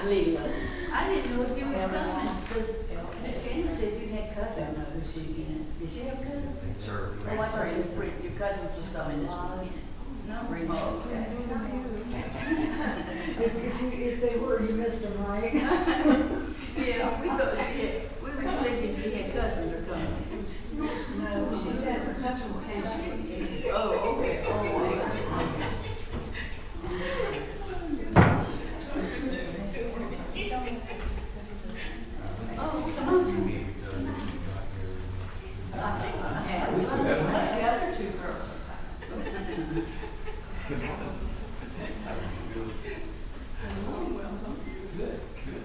Needless. I didn't know if you were coming, because Miss Jana said you had cousins this weekend. Did you have cousins? Sure. Oh, I thought your cousins was coming this weekend. No, oh, okay. If they were, you missed them, right? Yeah, we thought we were thinking you had cousins are coming. No, she said her cousin came. Oh, okay, oh, okay. Oh, come on. I think I have. We still have them. The other two girls. Good, good.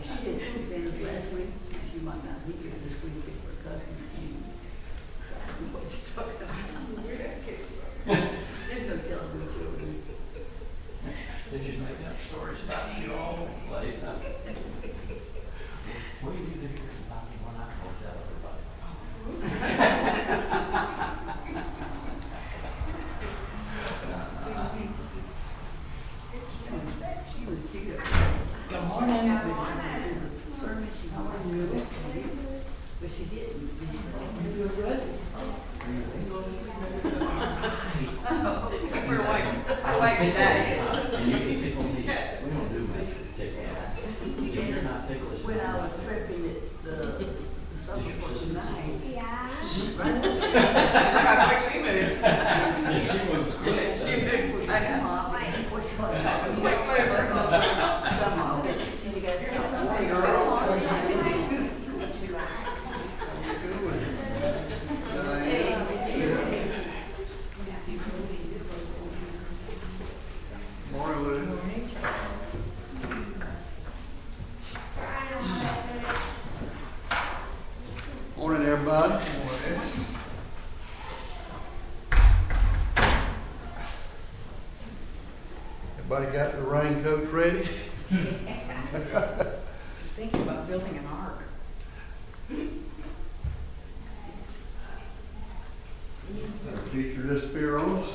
She did some things last week. She might not be here this week if her cousins came. So I don't know what she's talking about. Where that came from. There's no telling which children. They're just making up stories about you all over the place, huh? What do you think about me when I told tell everybody? She was cute. Good morning. Sermon, she wanted to, but she didn't. You were good? We're white today. And you can tickle me. We don't do much to tickle. If you're not ticklish. When I was prepping it, the supper for tonight. Yeah. Look how quick she moved. She was quick. She moved. I know. Quick mover. Come on. You guys come. Hey, girl. Morning, Lou. Morning, everybody. Everybody got their raincoats ready? Thinking about building an ark. Our teacher disappear on us.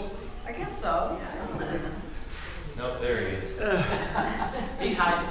I guess so. Nope, there he is. He's hiding.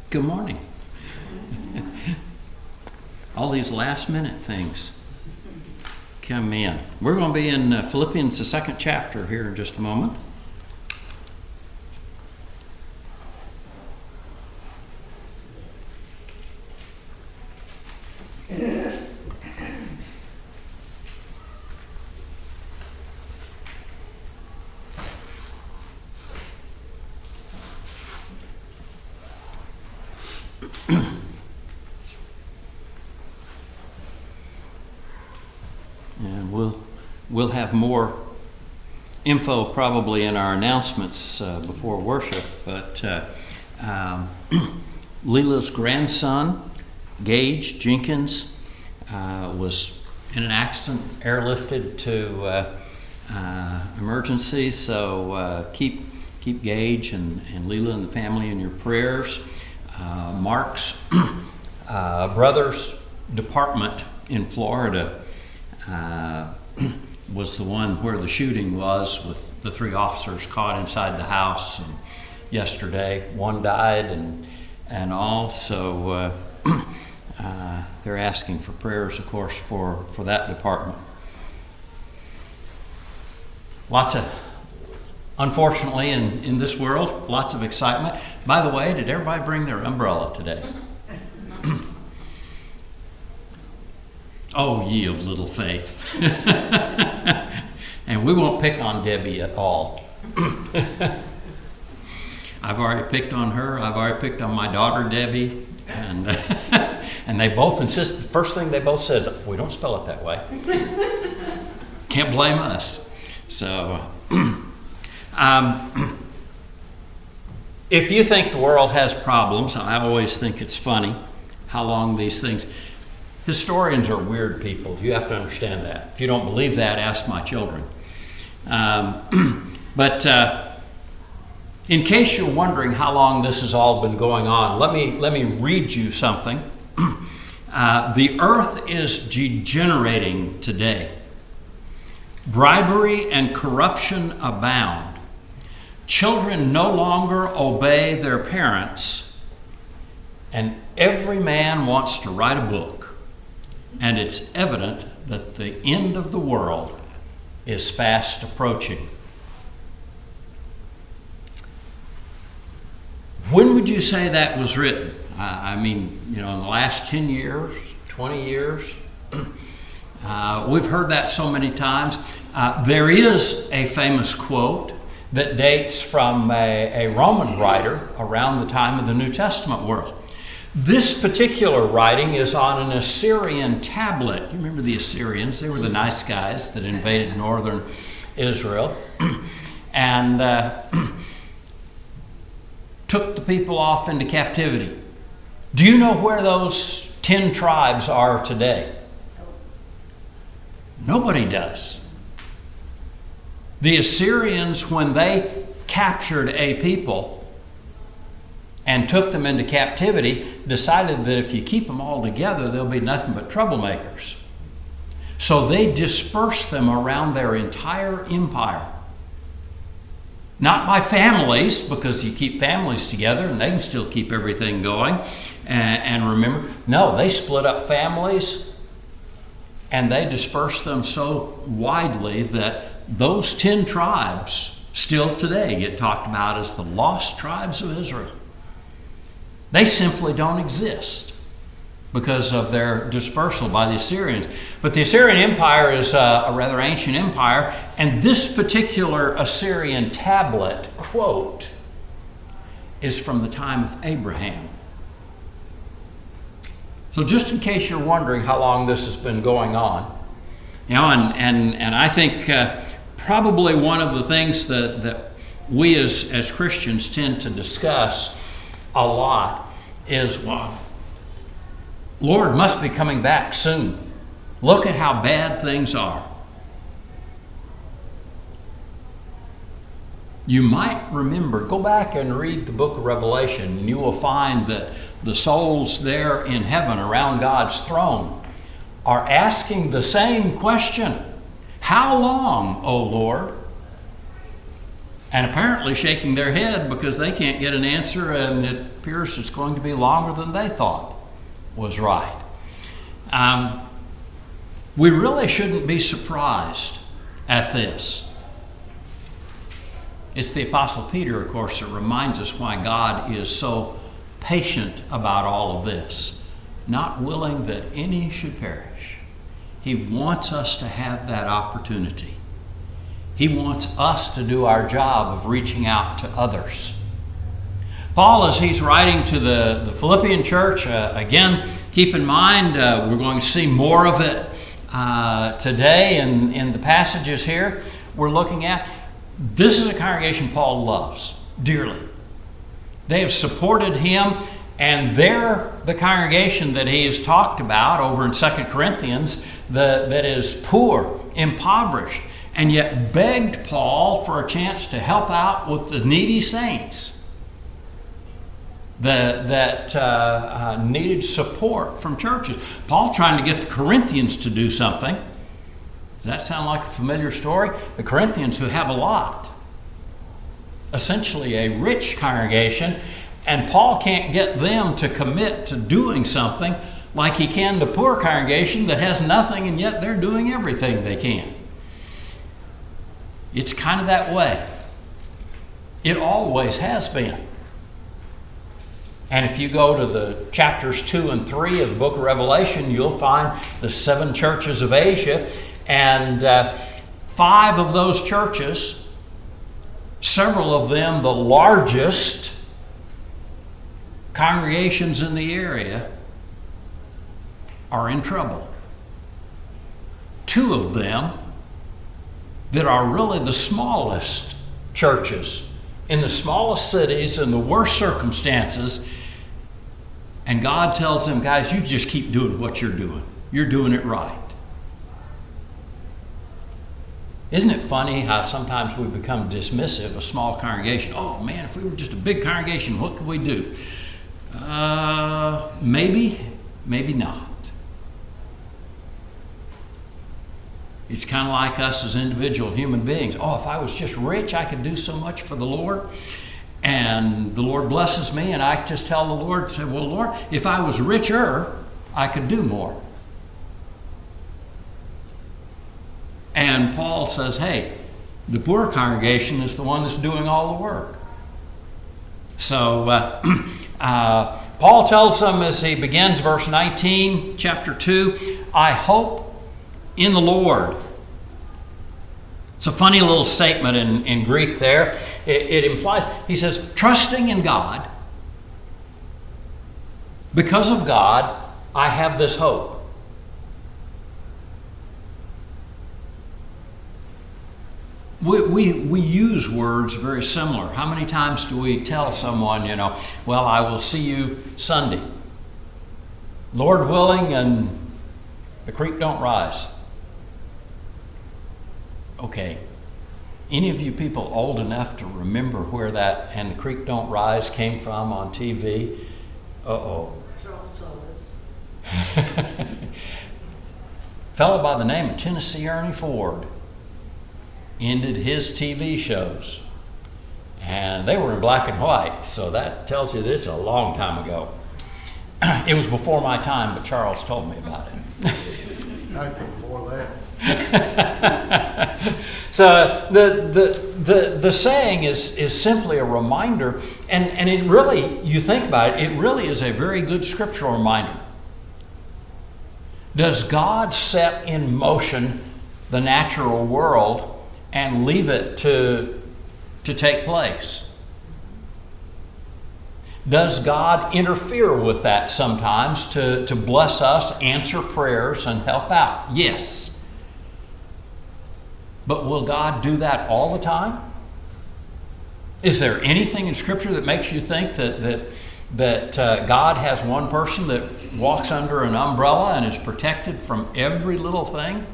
Good morning. All these last minute things come in. We're going to be in Philippians, the 2nd chapter here in just a moment. And we'll have more info probably in our announcements before worship, but Leela's grandson, Gage Jenkins, was in an accident, airlifted to emergency, so keep Gage and Leela and the family in your prayers. Mark's brother's department in Florida was the one where the shooting was, with the 3 officers caught inside the house. And yesterday, one died and all. So they're asking for prayers, of course, for that department. Lots unfortunately, in this world, lots of excitement. By the way, did everybody bring their umbrella today? Oh, ye of little faith. And we won't pick on Debbie at all. I've already picked on her. I've already picked on my daughter, Debbie. And and they both insist, the first thing they both say is, we don't spell it that way. Can't blame us. So, if you think the world has problems, I always think it's funny how long these things... Historians are weird people. You have to understand that. If you don't believe that, ask my children. But in case you're wondering how long this has all been going on, let me read you something. The earth is degenerating today. Bribery and corruption abound. Children no longer obey their parents, and every man wants to write a book. And it's evident that the end of the world is fast approaching. When would you say that was written? I mean, in the last 10 years, 20 years? We've heard that so many times. There is a famous quote that dates from a Roman writer around the time of the New Testament world. This particular writing is on an Assyrian tablet. You remember the Assyrians? They were the nice guys that invaded northern Israel and took the people off into captivity. Do you know where those 10 tribes are today? Nobody does. The Assyrians, when they captured a people and took them into captivity, decided that if you keep them all together, they'll be nothing but troublemakers. So they dispersed them around their entire empire. Not by families, because you keep families together and they can still keep everything going. And remember, no, they split up families and they dispersed them so widely that those 10 tribes still today get talked about as the lost tribes of Israel. They simply don't exist because of their dispersal by the Assyrians. But the Assyrian Empire is a rather ancient empire, and this particular Assyrian tablet quote is from the time of Abraham. So just in case you're wondering how long this has been going on, and I think probably one of the things that we as Christians tend to discuss a lot is, well, Lord must be coming back soon. Look at how bad things are. You might remember, go back and read the book of Revelation, and you will find that the souls there in heaven around God's throne are asking the same question. How long, O Lord? And apparently shaking their head because they can't get an answer, and it appears it's going to be longer than they thought was right. We really shouldn't be surprised at this. It's the Apostle Peter, of course, that reminds us why God is so patient about all of this, not willing that any should perish. He wants us to have that opportunity. He wants us to do our job of reaching out to others. Paul, as he's writing to the Philippian church, again, keep in mind, we're going to see more of it today in the passages here we're looking at. This is a congregation Paul loves dearly. They have supported him, and they're the congregation that he has talked about over in 2 Corinthians that is poor, impoverished, and yet begged Paul for a chance to help out with the needy saints that needed support from churches. Paul trying to get the Corinthians to do something. Does that sound like a familiar story? The Corinthians, who have a lot, essentially a rich congregation, and Paul can't get them to commit to doing something like he can the poor congregation that has nothing, and yet they're doing everything they can. It's kind of that way It always has been. And if you go to the chapters 2 and 3 of the book of Revelation, you'll find the 7 churches of Asia. And 5 of those churches, several of them the largest congregations in the area, are in trouble. 2 of them that are really the smallest churches in the smallest cities in the worst circumstances, and God tells them, guys, you just keep doing what you're doing. You're doing it right. Isn't it funny how sometimes we become dismissive of a small congregation? Oh man, if we were just a big congregation, what could we do? Maybe, maybe not. It's kind of like us as individual human beings. Oh, if I was just rich, I could do so much for the Lord. And the Lord blesses me, and I just tell the Lord, say, well, Lord, if I was richer, I could do more. And Paul says, hey, the poor congregation is the one that's doing all the work. So Paul tells them as he begins verse 19, chapter 2, I hope in the Lord. It's a funny little statement in Greek there. It implies, he says, trusting in God, because of God, I have this hope. We use words very similar. How many times do we tell someone, well, I will see you Sunday, Lord willing, and the creek don't rise? Okay, any of you people old enough to remember where that "and the creek don't rise" came from on TV? Uh-oh. Fellow by the name of Tennessee Ernie Ford ended his TV shows. And they were in black and white, so that tells you that it's a long time ago. It was before my time, but Charles told me about it. Not before that. So the saying is simply a reminder, and it really, you think about it, it really is a very good scriptural reminder. Does God set in motion the natural world and leave it to take place? Does God interfere with that sometimes to bless us, answer prayers, and help out? Yes. But will God do that all the time? Is there anything in Scripture that makes you think that God has one person that walks under an umbrella and is protected from every little thing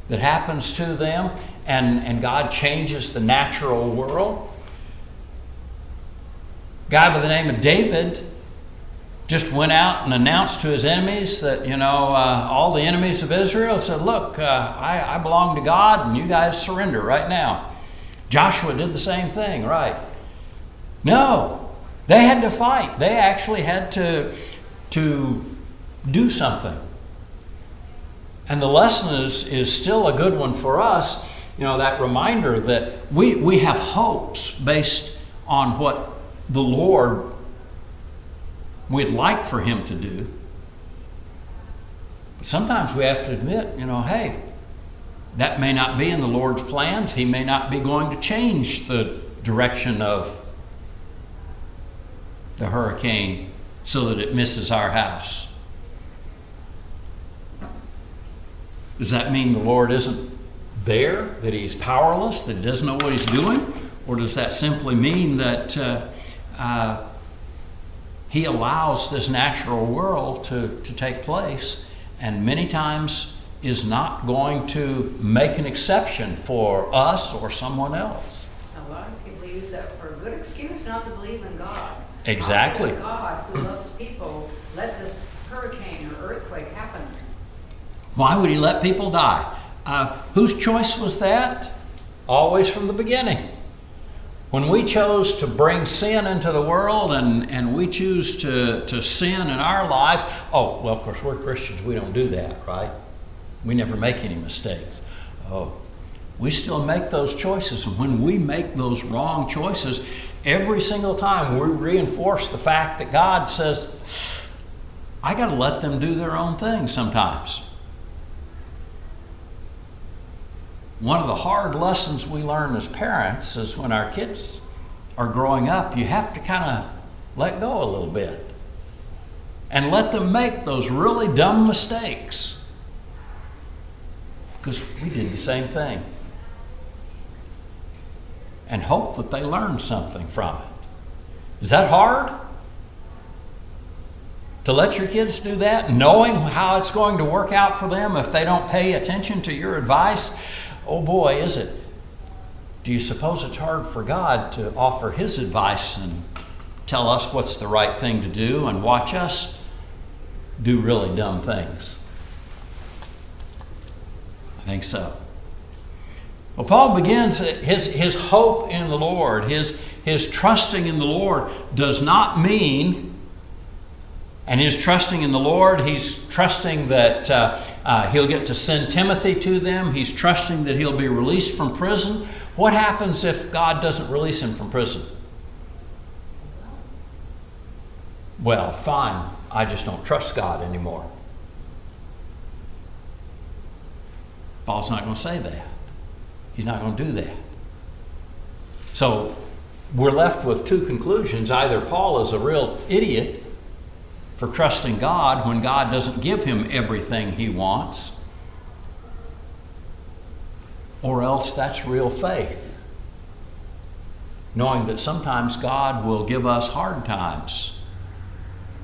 that happens to them, and God changes the natural world? A guy by the name of David just went out and announced to his enemies that, all the enemies of Israel said, look, I belong to God, and you guys surrender right now. Joshua did the same thing, right? No, they had to fight. They actually had to do something. And the lesson is still a good one for us, that reminder that we have hopes based on what the Lord we'd like for Him to do. But sometimes we have to admit, hey, that may not be in the Lord's plans. He may not be going to change the direction of the hurricane so that it misses our house. Does that mean the Lord isn't there, that He's powerless, that He doesn't know what He's doing? Or does that simply mean that He allows this natural world to take place, and many times is not going to make an exception for us or someone else? A lot of people use that for a good excuse not to believe in God. Exactly. God, who loves people, let this hurricane or earthquake happen. Why would He let people die? Whose choice was that? Always from the beginning. When we chose to bring sin into the world and we choose to sin in our lives, of course, we're Christians. We don't do that, right? We never make any mistakes. We still make those choices. And when we make those wrong choices, every single time we reinforce the fact that God says, I got to let them do their own thing sometimes. One of the hard lessons we learn as parents is when our kids are growing up, you have to kind of let go a little bit and let them make those really dumb mistakes, because we did the same thing, and hope that they learn something from it. Is that hard? To let your kids do that, knowing how it's going to work out for them if they don't pay attention to your advice? Oh boy, is it. Do you suppose it's hard for God to offer His advice and tell us what's the right thing to do and watch us do really dumb things? I think so. Well, Paul begins his hope in the Lord, his trusting in the Lord does not mean, and his trusting in the Lord, he's trusting that he'll get to send Timothy to them. He's trusting that he'll be released from prison. What happens if God doesn't release him from prison? Well, fine, I just don't trust God anymore. Paul's not going to say that. He's not going to do that. So we're left with two conclusions. Either Paul is a real idiot for trusting God when God doesn't give him everything he wants, or else that's real faith, knowing that sometimes God will give us hard times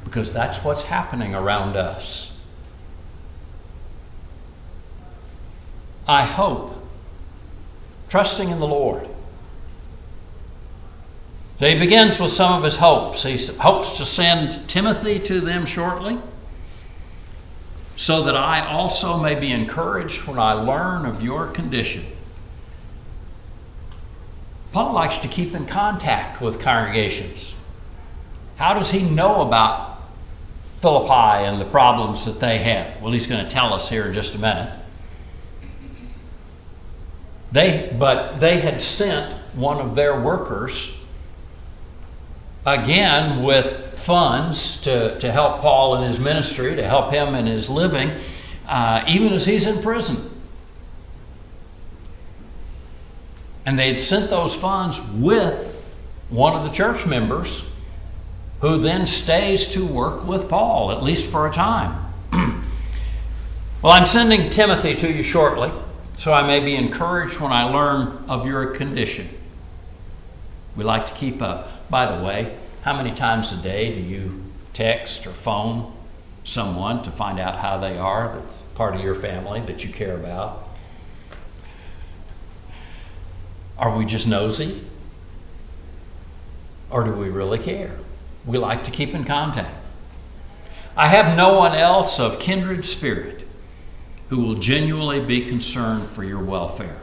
because that's what's happening around us. I hope, trusting in the Lord. So he begins with some of his hopes. He hopes to send Timothy to them shortly, so that I also may be encouraged when I learn of your condition. Paul likes to keep in contact with congregations. How does he know about Philippi and the problems that they have? Well, he's going to tell us here in just a minute. But they had sent one of their workers, again with funds to help Paul in his ministry, to help him in his living, even as he's in prison. And they'd sent those funds with one of the church members, who then stays to work with Paul, at least for a time. Well, I'm sending Timothy to you shortly, so I may be encouraged when I learn of your condition. We like to keep up. By the way, how many times a day do you text or phone someone to find out how they are, that's part of your family that you care about? Are we just nosy? Or do we really care? We like to keep in contact. I have no one else of kindred spirit who will genuinely be concerned for your welfare.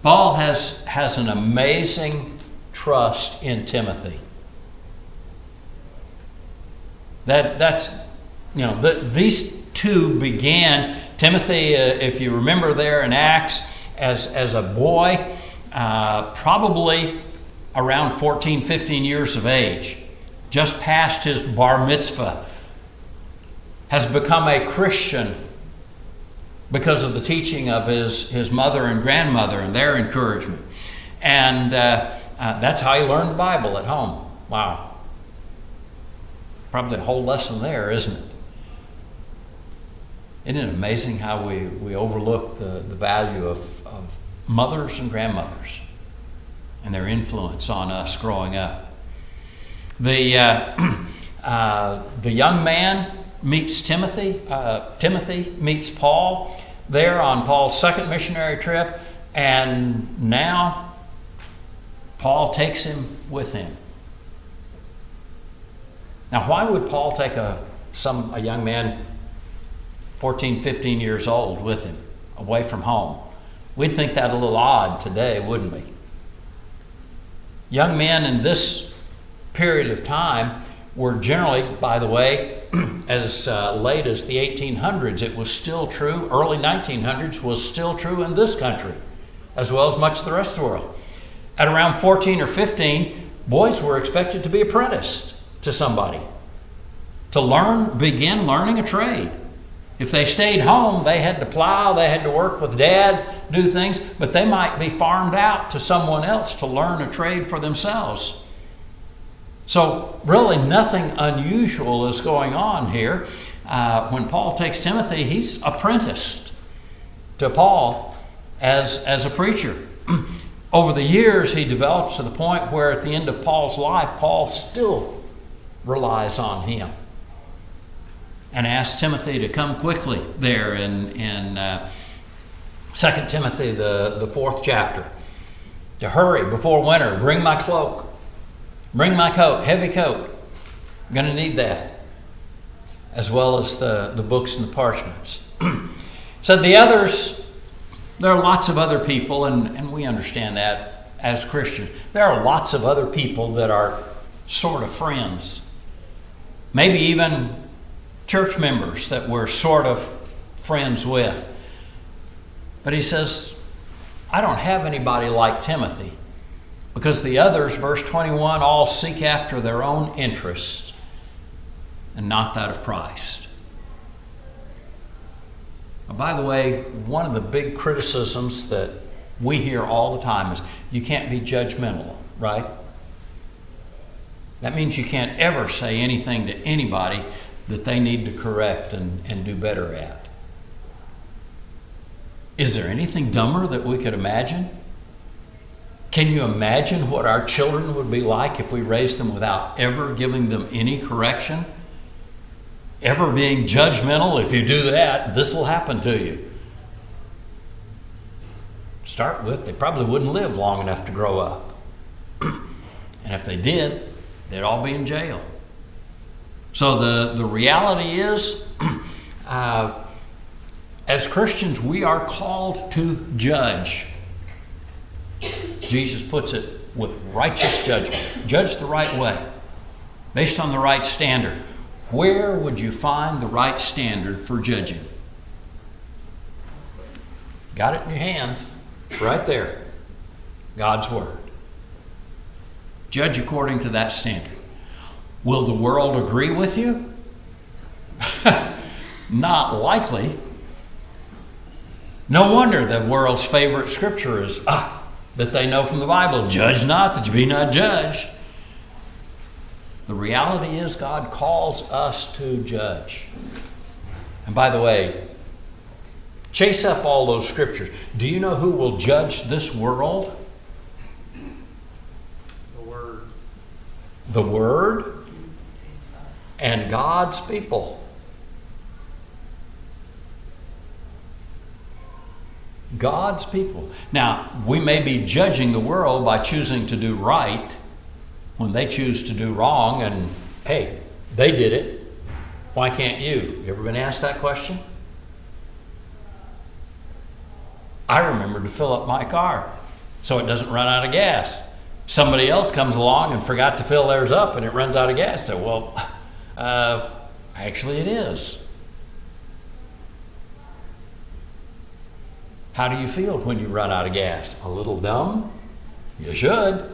Paul has an amazing trust in Timothy. These two began, Timothy, if you remember there in Acts, as a boy, probably around 14, 15 years of age, just past his bar mitzvah, has become a Christian because of the teaching of his mother and grandmother and their encouragement. And that's how he learned the Bible at home. Wow. Probably a whole lesson there, isn't it? Isn't it amazing how we overlook the value of mothers and grandmothers and their influence on us growing up? The young man meets Timothy. Timothy meets Paul there on Paul's second missionary trip, and now Paul takes him with him. Now, why would Paul take a young man 14, 15 years old with him, away from home? We'd think that a little odd today, wouldn't we? Young men in this period of time were generally, by the way, as late as the 1800s, it was still true. Early 1900s was still true in this country, as well as much of the rest of the world. At around 14 or 15, boys were expected to be apprenticed to somebody, to begin learning a trade. If they stayed home, they had to plow, they had to work with dad, do things, but they might be farmed out to someone else to learn a trade for themselves. So really nothing unusual is going on here. When Paul takes Timothy, he's apprenticed to Paul as a preacher. Over the years, he develops to the point where at the end of Paul's life, Paul still relies on him and asks Timothy to come quickly there in 2 Timothy, the 4th chapter, to hurry before winter, bring my cloak. Bring my coat, heavy coat. I'm going to need that, as well as the books and the parchments. So the others, there are lots of other people, and we understand that as Christians. There are lots of other people that are sort of friends. Maybe even church members that we're sort of friends with. But he says, I don't have anybody like Timothy. Because the others, verse 21, all seek after their own interest and not that of Christ. By the way, one of the big criticisms that we hear all the time is you can't be judgmental, right? That means you can't ever say anything to anybody that they need to correct and do better at. Is there anything dumber that we could imagine? Can you imagine what our children would be like if we raised them without ever giving them any correction? Ever being judgmental? If you do that, this will happen to you. Start with, they probably wouldn't live long enough to grow up. And if they did, they'd all be in jail. So the reality is, as Christians, we are called to judge. Jesus puts it with righteous judgment. Judge the right way, based on the right standard. Where would you find the right standard for judging? Got it in your hands, right there. God's Word. Judge according to that standard. Will the world agree with you? Not likely. No wonder the world's favorite scripture is, that they know from the Bible, judge not that you be not judged. The reality is God calls us to judge. And by the way, chase up all those scriptures. Do you know who will judge this world? The Word. The Word and God's people. God's people. Now, we may be judging the world by choosing to do right when they choose to do wrong, and hey, they did it. Why can't you? You ever been asked that question? I remember to fill up my car so it doesn't run out of gas. Somebody else comes along and forgot to fill theirs up and it runs out of gas. So, well, actually it is. How do you feel when you run out of gas? A little dumb? You should.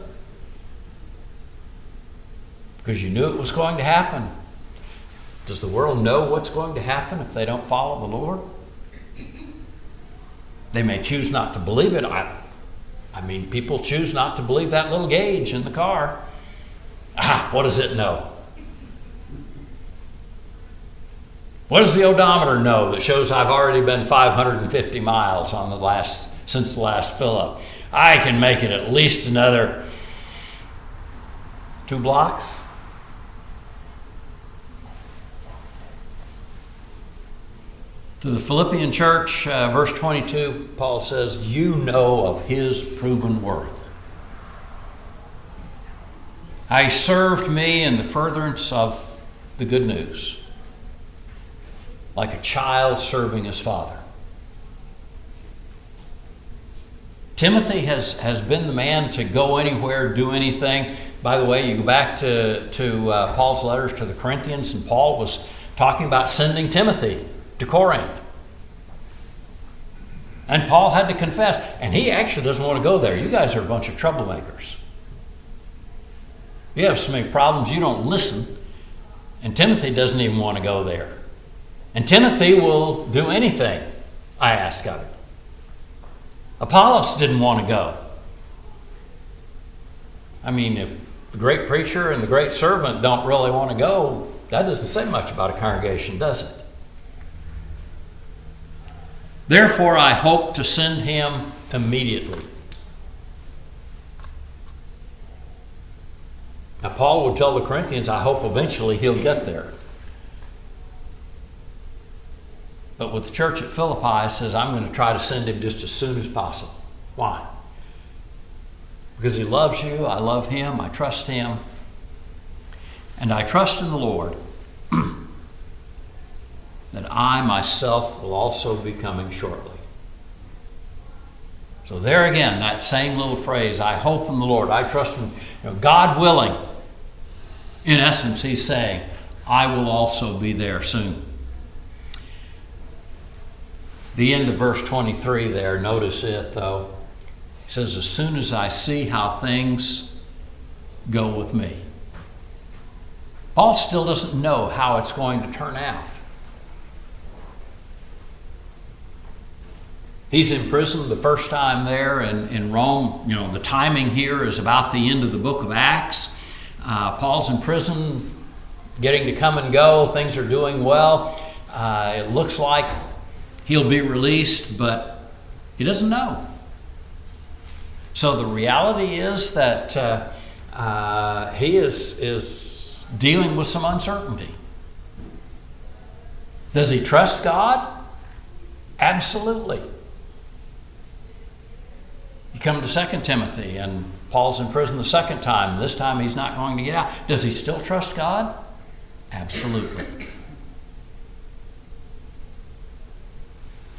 Because you knew it was going to happen. Does the world know what's going to happen if they don't follow the Lord? They may choose not to believe it. I mean, people choose not to believe that little gauge in the car. What does it know? What does the odometer know that shows I've already been 550 miles since the last fill-up? I can make it at least another 2 blocks. To the Philippian church, verse 22, Paul says, you know of his proven worth. He served me in the furtherance of the good news, like a child serving his father. Timothy has been the man to go anywhere, do anything. By the way, you go back to Paul's letters to the Corinthians, and Paul was talking about sending Timothy to Corinth. And Paul had to confess, and he actually doesn't want to go there. You guys are a bunch of troublemakers. You have so many problems, you don't listen. And Timothy doesn't even want to go there. And Timothy will do anything I ask of it. Apollos didn't want to go. I mean, if the great preacher and the great servant don't really want to go, that doesn't say much about a congregation, does it? Therefore, I hope to send him immediately. Now, Paul would tell the Corinthians, I hope eventually he'll get there. But with the church at Philippi, he says, I'm going to try to send him just as soon as possible. Why? Because he loves you, I love him, I trust him. And I trust in the Lord that I myself will also be coming shortly. So there again, that same little phrase, I hope in the Lord, I trust in God willing. In essence, he's saying, I will also be there soon. The end of verse 23 there, notice it though. It says, as soon as I see how things go with me. Paul still doesn't know how it's going to turn out. He's in prison the first time there in Rome. You know, the timing here is about the end of the book of Acts. Paul's in prison, getting to come and go. Things are doing well. It looks like he'll be released, but he doesn't know. So the reality is that he is dealing with some uncertainty. Does he trust God? Absolutely. You come to 2 Timothy, and Paul's in prison the second time. This time he's not going to get out. Does he still trust God? Absolutely.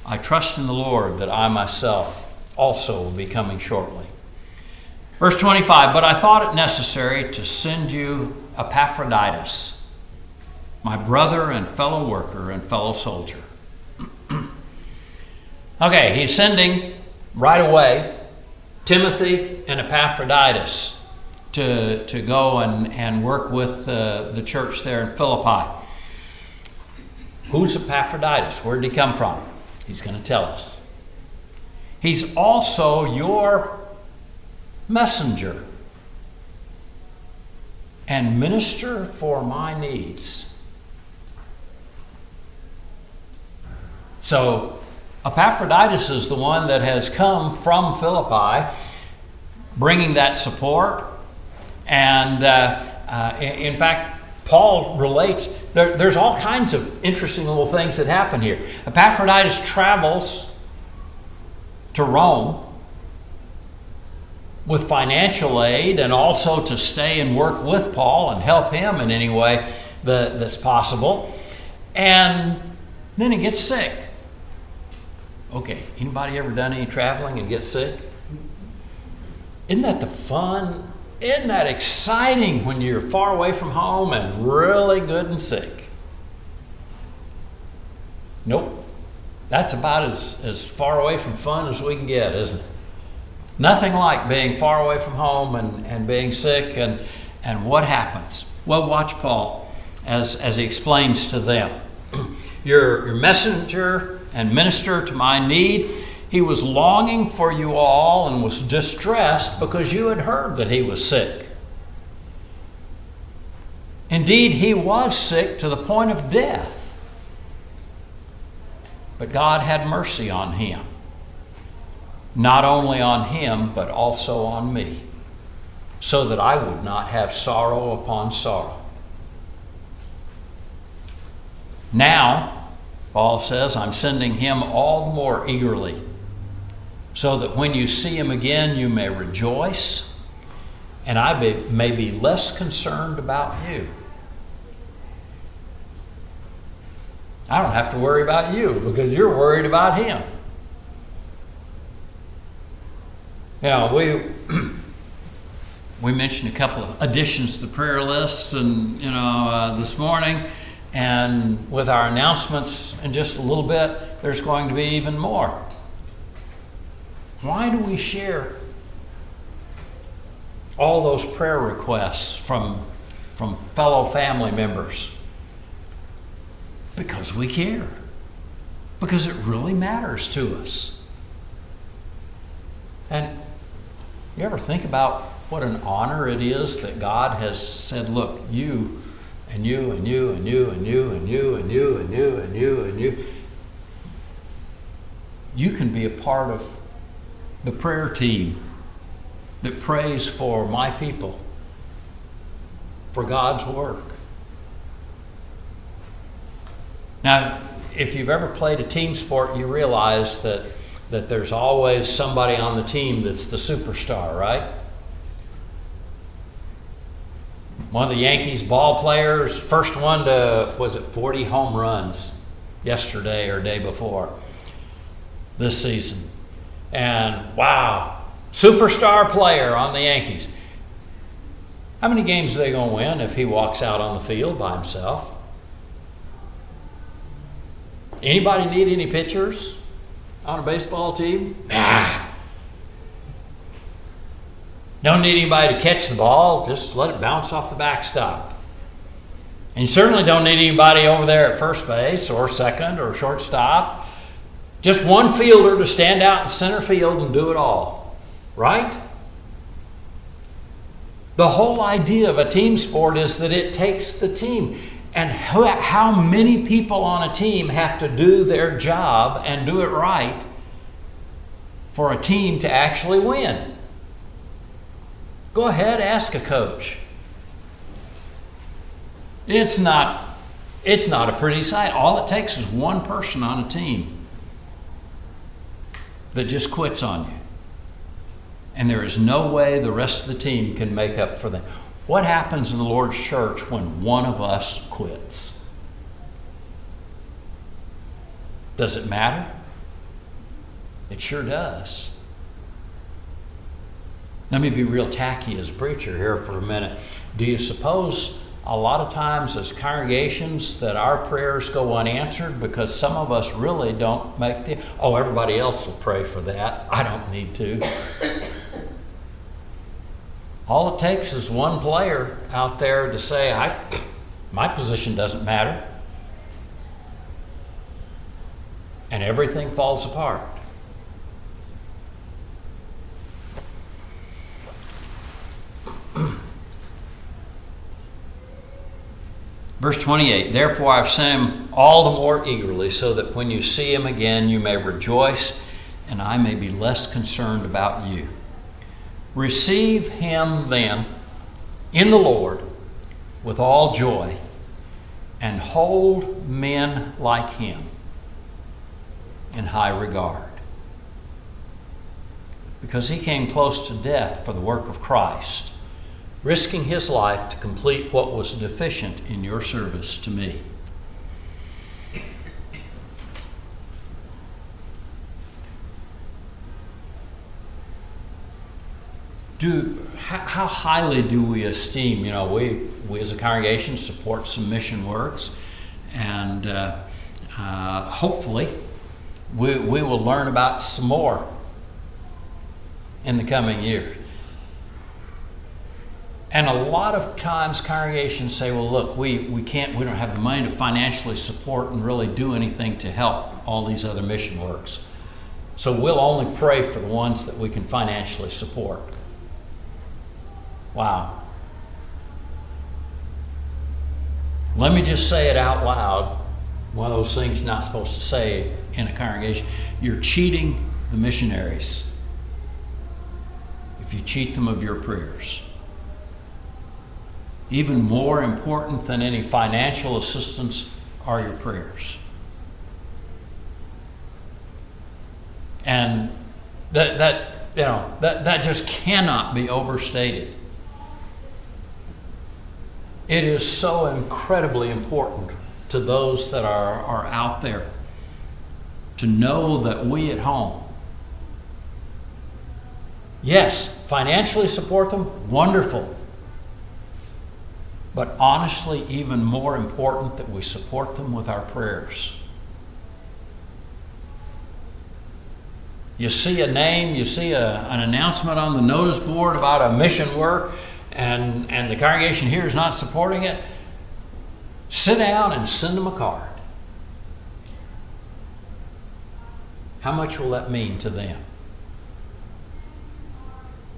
I trust in the Lord that I myself also will be coming shortly. Verse 25, but I thought it necessary to send you Epaphroditus, my brother and fellow worker and fellow soldier. Okay, he's sending right away Timothy and Epaphroditus to go and work with the church there in Philippi. Who's Epaphroditus? Where did he come from? He's going to tell us. He's also your messenger and minister for my needs. So Epaphroditus is the one that has come from Philippi, bringing that support. And in fact, Paul relates, there's all kinds of interesting little things that happen here. Epaphroditus travels to Rome with financial aid and also to stay and work with Paul and help him in any way that's possible. And then he gets sick. Okay, anybody ever done any traveling and get sick? Isn't that the fun? Isn't that exciting when you're far away from home and really good and sick? Nope. That's about as far away from fun as we can get, isn't it? Nothing like being far away from home and being sick. And what happens? Well, watch Paul as he explains to them. Your messenger and minister to my need, he was longing for you all and was distressed because you had heard that he was sick. Indeed, he was sick to the point of death. But God had mercy on him. Not only on him, but also on me, so that I would not have sorrow upon sorrow. Now, Paul says, I'm sending him all the more eagerly, so that when you see him again, you may rejoice, and I may be less concerned about you. I don't have to worry about you because you're worried about him. You know, we mentioned a couple of additions to the prayer list, and this morning, and with our announcements in just a little bit, there's going to be even more. Why do we share all those prayer requests from fellow family members? Because we care. Because it really matters to us. And you ever think about what an honor it is that God has said, look, you and you and you and you and you and you and you and you and you and you, you can be a part of the prayer team that prays for my people, for God's work. Now, if you've ever played a team sport, you realize that there's always somebody on the team that's the superstar, right? One of the Yankees ball players, first one to, 40 home runs yesterday or day before this season. And wow, superstar player on the Yankees. How many games are they going to win if he walks out on the field by himself? Anybody need any pitchers on a baseball team? Nah. Don't need anybody to catch the ball. Just let it bounce off the backstop. And you certainly don't need anybody over there at first base or second or shortstop. Just one fielder to stand out in center field and do it all. Right? The whole idea of a team sport is that it takes the team. And how many people on a team have to do their job and do it right for a team to actually win? Go ahead, ask a coach. It's not a pretty sight. All it takes is one person on a team that just quits on you. And there is no way the rest of the team can make up for them. What happens in the Lord's church when one of us quits? Does it matter? It sure does. Let me be real tacky as a preacher here for a minute. Do you suppose a lot of times as congregations that our prayers go unanswered because some of us really don't make the... Oh, everybody else will pray for that. I don't need to. All it takes is one player out there to say, my position doesn't matter. And everything falls apart. Verse 28, therefore I've sent him all the more eagerly, so that when you see him again you may rejoice, and I may be less concerned about you. Receive him then in the Lord with all joy, and hold men like him in high regard. Because he came close to death for the work of Christ, risking his life to complete what was deficient in your service to me. How highly do we esteem, we as a congregation support some mission works, and hopefully we will learn about some more in the coming years. And a lot of times congregations say, well, look, we don't have the money to financially support and really do anything to help all these other mission works. So we'll only pray for the ones that we can financially support. Wow. Let me just say it out loud. One of those things you're not supposed to say in a congregation. You're cheating the missionaries if you cheat them of your prayers. Even more important than any financial assistance are your prayers. And that just cannot be overstated. It is so incredibly important to those that are out there to know that we at home Yes, financially support them, wonderful. But honestly, even more important that we support them with our prayers. You see a name, you see an announcement on the notice board about a mission work, and the congregation here is not supporting it. Sit down and send them a card. How much will that mean to them?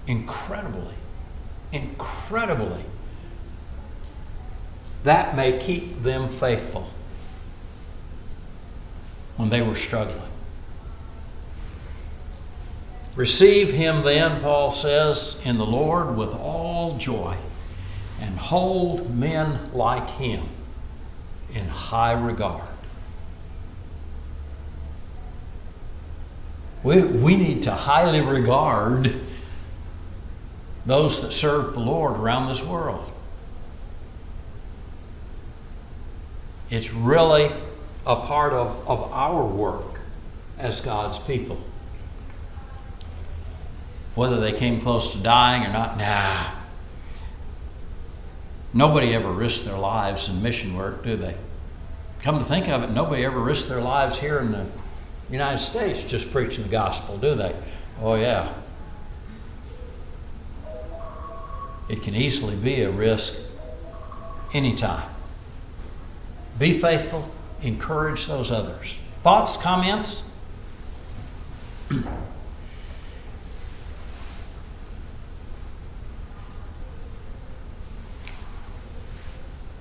Incredibly. Incredibly. That may keep them faithful when they were struggling. Receive him then, Paul says, in the Lord with all joy, and hold men like him in high regard. We need to highly regard those that serve the Lord around this world. It's really a part of our work as God's people. Whether they came close to dying or not, nobody ever risked their lives in mission work, do they? Come to think of it, nobody ever risked their lives here in the United States just preaching the gospel, do they? Oh yeah. It can easily be a risk anytime. Be faithful, encourage those others. Thoughts, comments?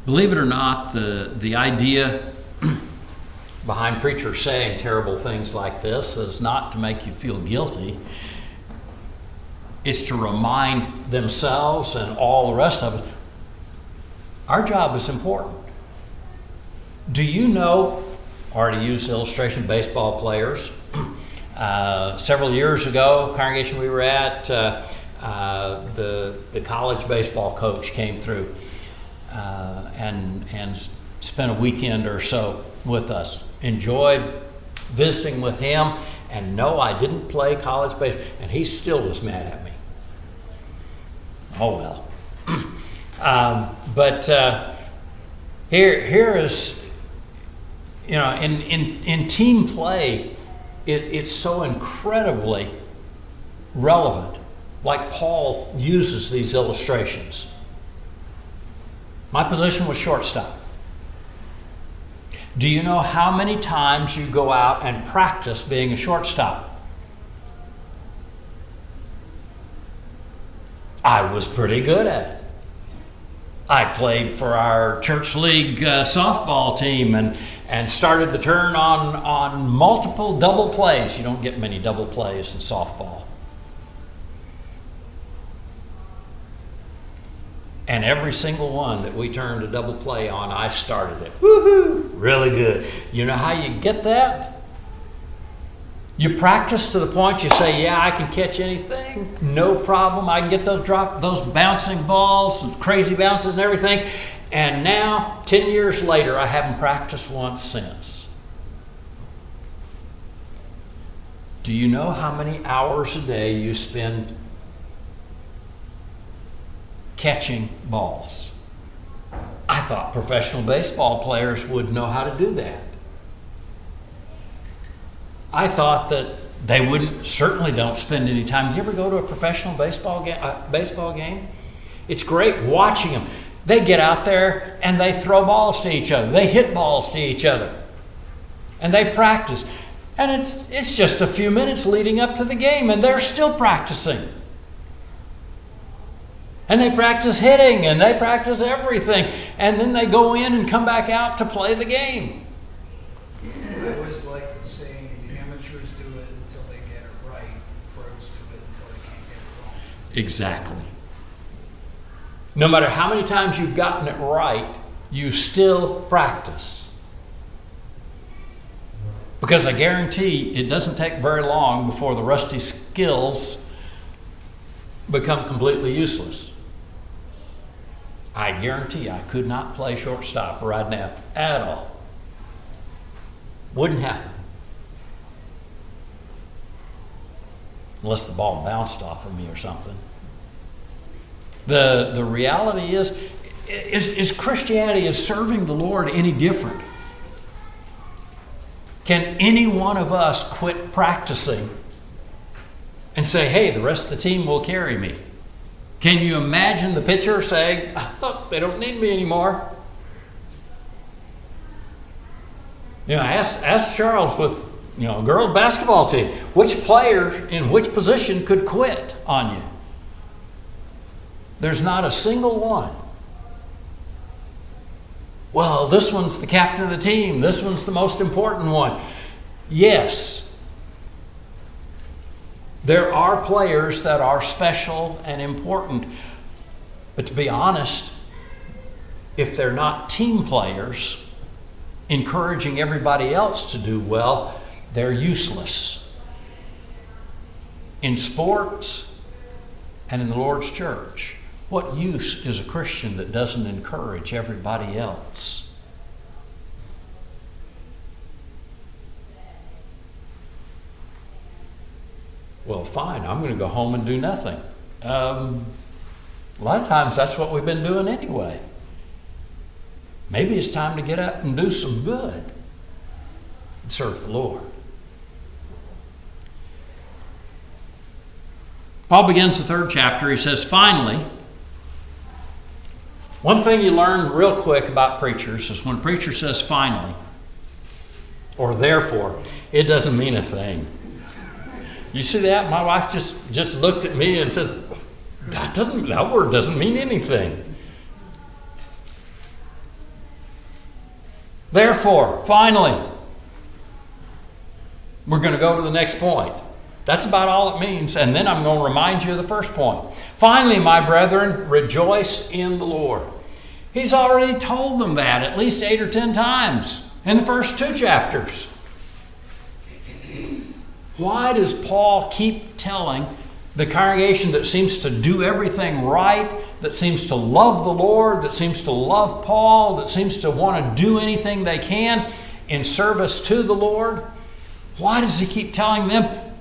Believe it or not, the idea behind preachers saying terrible things like this is not to make you feel guilty. It's to remind themselves and all the rest of it, our job is important. Do you know, already used illustration, baseball players. Several years ago, congregation we were at, the college baseball coach came through and spent a weekend or so with us. Enjoyed visiting with him, and no, I didn't play college baseball, and he still was mad at me. Oh well. But here is, you know, in team play, it's so incredibly relevant. Like Paul uses these illustrations. My position was shortstop. Do you know how many times you go out and practice being a shortstop? I was pretty good at it. I played for our church league softball team and started the turn on multiple double plays. You don't get many double plays in softball. And every single one that we turned a double play on, I started it. Woohoo! Really good. You know how you get that? You practice to the point you say, yeah, I can catch anything. No problem. I can get those bouncing balls, crazy bounces and everything. And now, 10 years later, I haven't practiced once since. Do you know how many hours a day you spend catching balls? I thought professional baseball players would know how to do that. I thought that they certainly don't spend any time. Do you ever go to a professional baseball game? It's great watching them. They get out there and they throw balls to each other. They hit balls to each other. And they practice. And it's just a few minutes leading up to the game, and they're still practicing. And they practice hitting, and they practice everything. And then they go in and come back out to play the game. I always like the saying, the amateurs do it until they get it right. Pros do it until they can't get it wrong. Exactly. No matter how many times you've gotten it right, you still practice. Because I guarantee it doesn't take very long before the rusty skills become completely useless. I guarantee I could not play shortstop right now at all. Wouldn't happen. unless the ball bounced off of me or something. The reality is Christianity, is serving the Lord any different? Can any one of us quit practicing and say, hey, the rest of the team will carry me? Can you imagine the pitcher saying, oh, they don't need me anymore? Ask Charles with girls basketball team, which player in which position could quit on you? There's not a single one. Well, this one's the captain of the team. This one's the most important one. Yes, there are players that are special and important. But to be honest, if they're not team players, encouraging everybody else to do well, they're useless. In sports and in the Lord's church, what use is a Christian that doesn't encourage everybody else? Well, fine, I'm going to go home and do nothing. A lot of times that's what we've been doing anyway. Maybe it's time to get up and do some good and serve the Lord. Paul begins the 3rd chapter. He says, finally, one thing you learn real quick about preachers is when a preacher says finally or therefore, it doesn't mean a thing. You see that? My wife just looked at me and said, that word doesn't mean anything. Therefore, finally, we're going to go to the next point. That's about all it means. And then I'm going to remind you of the first point. Finally, my brethren, rejoice in the Lord. He's already told them that at least 8 or 10 times in the first 2 chapters. Why does Paul keep telling the congregation that seems to do everything right, that seems to love the Lord, that seems to love Paul, that seems to want to do anything they can in service to the Lord? Why does he keep telling them,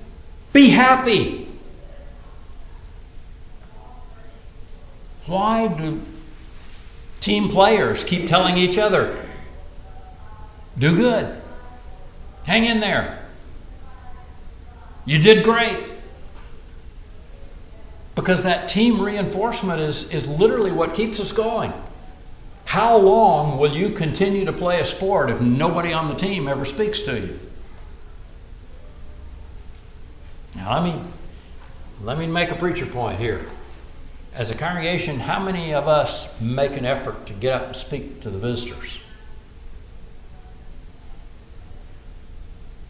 be happy? Why do team players keep telling each other, do good, hang in there, you did great? Because that team reinforcement is literally what keeps us going. How long will you continue to play a sport if nobody on the team ever speaks to you? Now, let me make a preacher point here. As a congregation, how many of us make an effort to get up and speak to the visitors?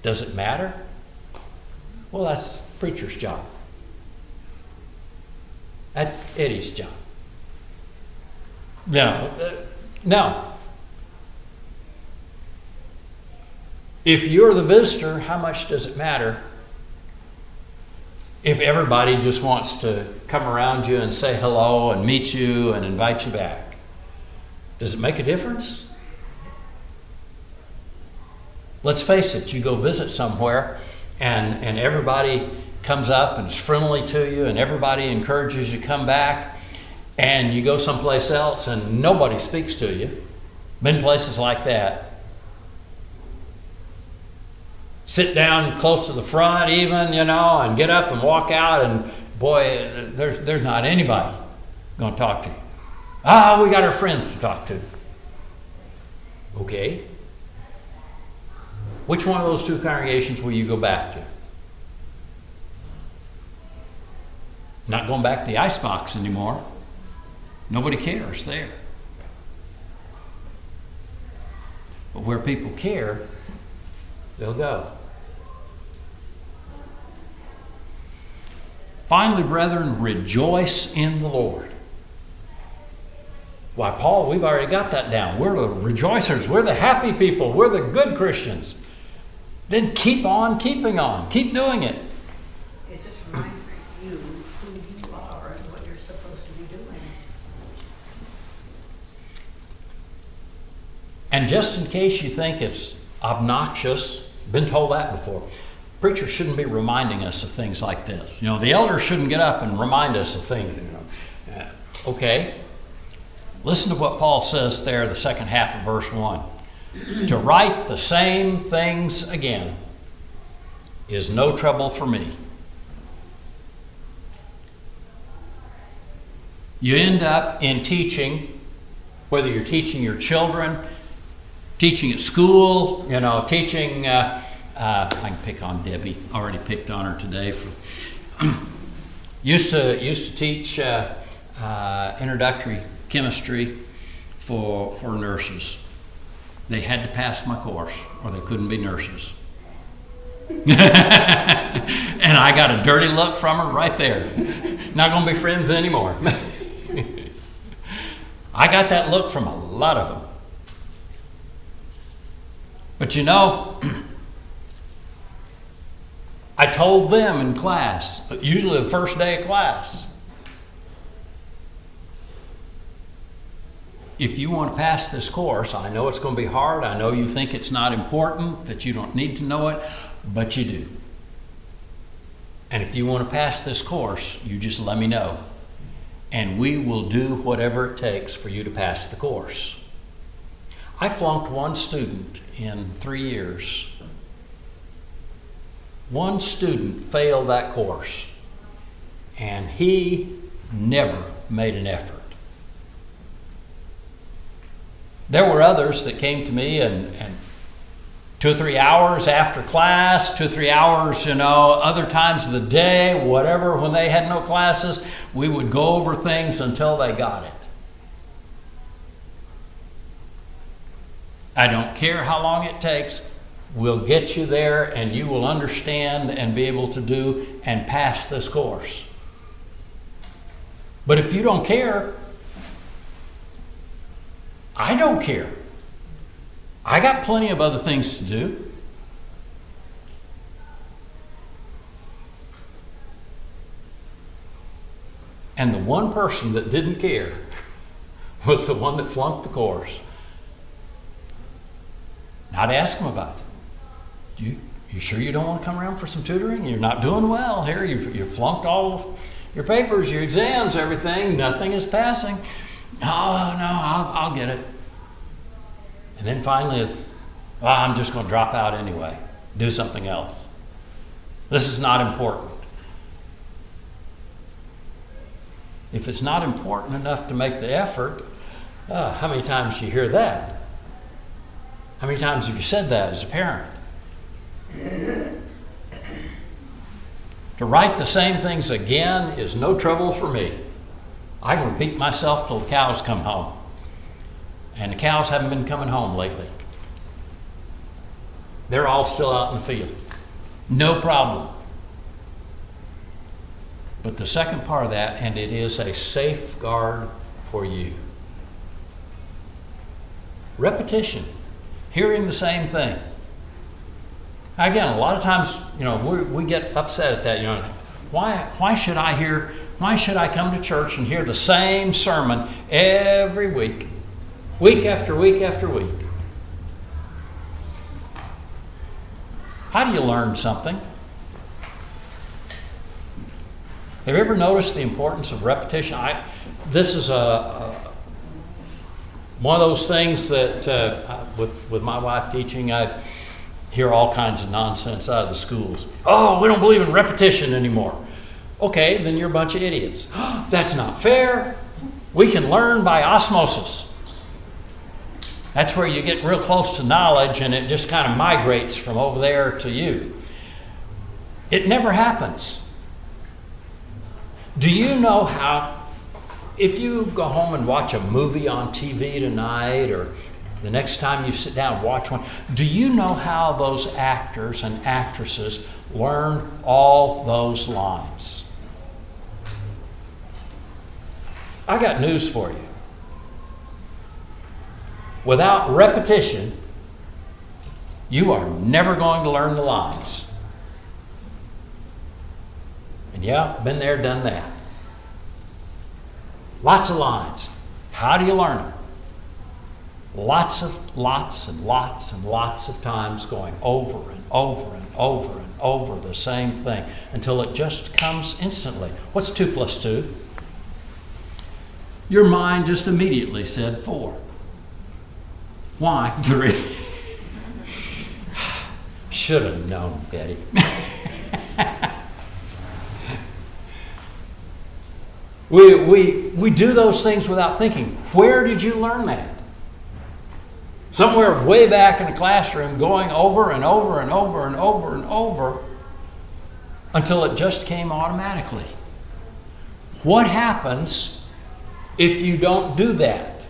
Does it matter? Well, that's the preacher's job. That's Eddie's job. No. If you're the visitor, how much does it matter if everybody just wants to come around you and say hello and meet you and invite you back? Does it make a difference? Let's face it, you go visit somewhere and everybody comes up and is friendly to you and everybody encourages you to come back, and you go someplace else and nobody speaks to you. Been places like that. Sit down close to the front even, and get up and walk out, and boy, there's not anybody going to talk to you. We got our friends to talk to. Okay. Which one of those 2 congregations will you go back to? Not going back to the icebox anymore. Nobody cares there. But where people care, they'll go. Finally, brethren, rejoice in the Lord. Why, Paul, we've already got that down. We're the rejoicers. We're the happy people. We're the good Christians. Then keep on keeping on. Keep doing it. It just reminds you who you are and what you're supposed to be doing. And just in case you think it's obnoxious, been told that before, preachers shouldn't be reminding us of things like this. The elders shouldn't get up and remind us of things. Okay. Listen to what Paul says there, the second half of verse 1. To write the same things again is no trouble for me. You end up in teaching, whether you're teaching your children, teaching at school, teaching, I can pick on Debbie, already picked on her today. Used to teach introductory chemistry for nurses. They had to pass my course or they couldn't be nurses. And I got a dirty look from her right there. Not going to be friends anymore. I got that look from a lot of them. But I told them in class, usually the first day of class, if you want to pass this course, I know it's going to be hard. I know you think it's not important, that you don't need to know it, but you do. And if you want to pass this course, you just let me know. And we will do whatever it takes for you to pass the course. I flunked one student in 3 years. One student failed that course, and he never made an effort. There were others that came to me and 2 or 3 hours after class, 2 or 3 hours, other times of the day, whatever, when they had no classes, we would go over things until they got it. I don't care how long it takes. We'll get you there and you will understand and be able to do and pass this course. But if you don't care, I don't care. I got plenty of other things to do. And the one person that didn't care was the one that flunked the course. I'd ask him about it. You sure you don't want to come around for some tutoring? You're not doing well here. You flunked all your papers, your exams, everything. Nothing is passing. Oh, no, I'll get it. And then finally I'm just going to drop out anyway. Do something else. This is not important. If it's not important enough to make the effort, how many times do you hear that? How many times have you said that as a parent? To write the same things again is no trouble for me. I can repeat myself till the cows come home. And the cows haven't been coming home lately. They're all still out in the field. No problem. But the second part of that, and it is a safeguard for you. Repetition. Hearing the same thing. Again, a lot of times, we get upset at that. Why should I come to church and hear the same sermon every week? Week after week after week. How do you learn something? Have you ever noticed the importance of repetition? This is one of those things that with my wife teaching, I hear all kinds of nonsense out of the schools. Oh, we don't believe in repetition anymore. Okay, then you're a bunch of idiots. That's not fair. We can learn by osmosis. That's where you get real close to knowledge and it just kind of migrates from over there to you. It never happens. Do you know how, if you go home and watch a movie on TV tonight or the next time you sit down and watch one, do you know how those actors and actresses learn all those lines? I got news for you. Without repetition, you are never going to learn the lines. And yeah, been there, done that. Lots of lines. How do you learn them? lots and lots of times going over and over and over and over the same thing until it just comes instantly. What's 2 plus 2? Your mind just immediately said 4. Why 3? Should have known, Betty. We do those things without thinking. Where did you learn that? Somewhere way back in the classroom, going over and over and over and over and over until it just came automatically. What happens if you don't do that?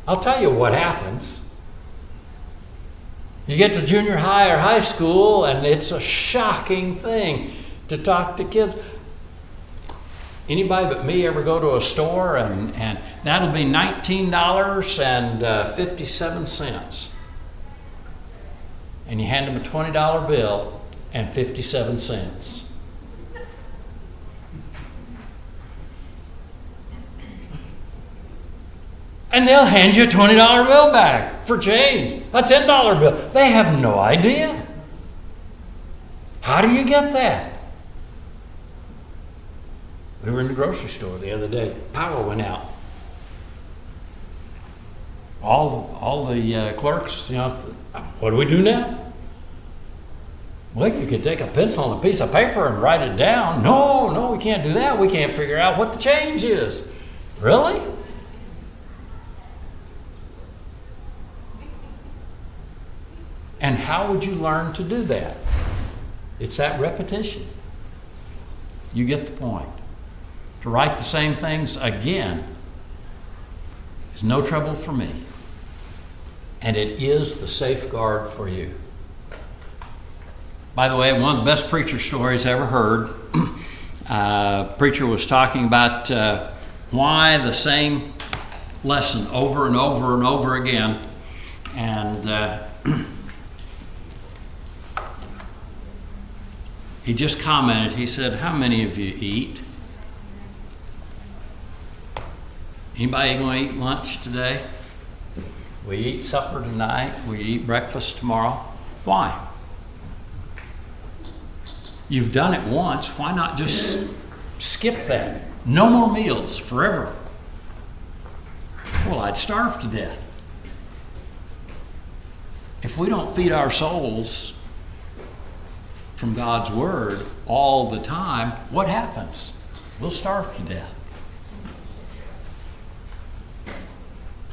I'll tell you what happens. You get to junior high or high school, and it's a shocking thing to talk to kids. Anybody but me ever go to a store and that'll be $19.57. And you hand them a $20 bill and 57 cents. And they'll hand you a $20 bill back for change, a $10 bill. They have no idea. How do you get that? We were in the grocery store the other day. Power went out. All the clerks, what do we do now? Well, you could take a pencil and a piece of paper and write it down. No, we can't do that. We can't figure out what the change is. Really? And how would you learn to do that? It's that repetition. You get the point. To write the same things again is no trouble for me. And it is the safeguard for you. By the way, one of the best preacher stories I ever heard, preacher was talking about why the same lesson over and over and over again. And he just commented, he said, how many of you eat? Anybody going to eat lunch today? We eat supper tonight. We eat breakfast tomorrow. Why? You've done it once. Why not just skip that? No more meals forever. Well, I'd starve to death. If we don't feed our souls from God's Word all the time, what happens? We'll starve to death.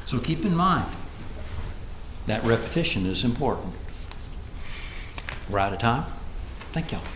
So keep in mind, that repetition is important. We're out of time. Thank y'all.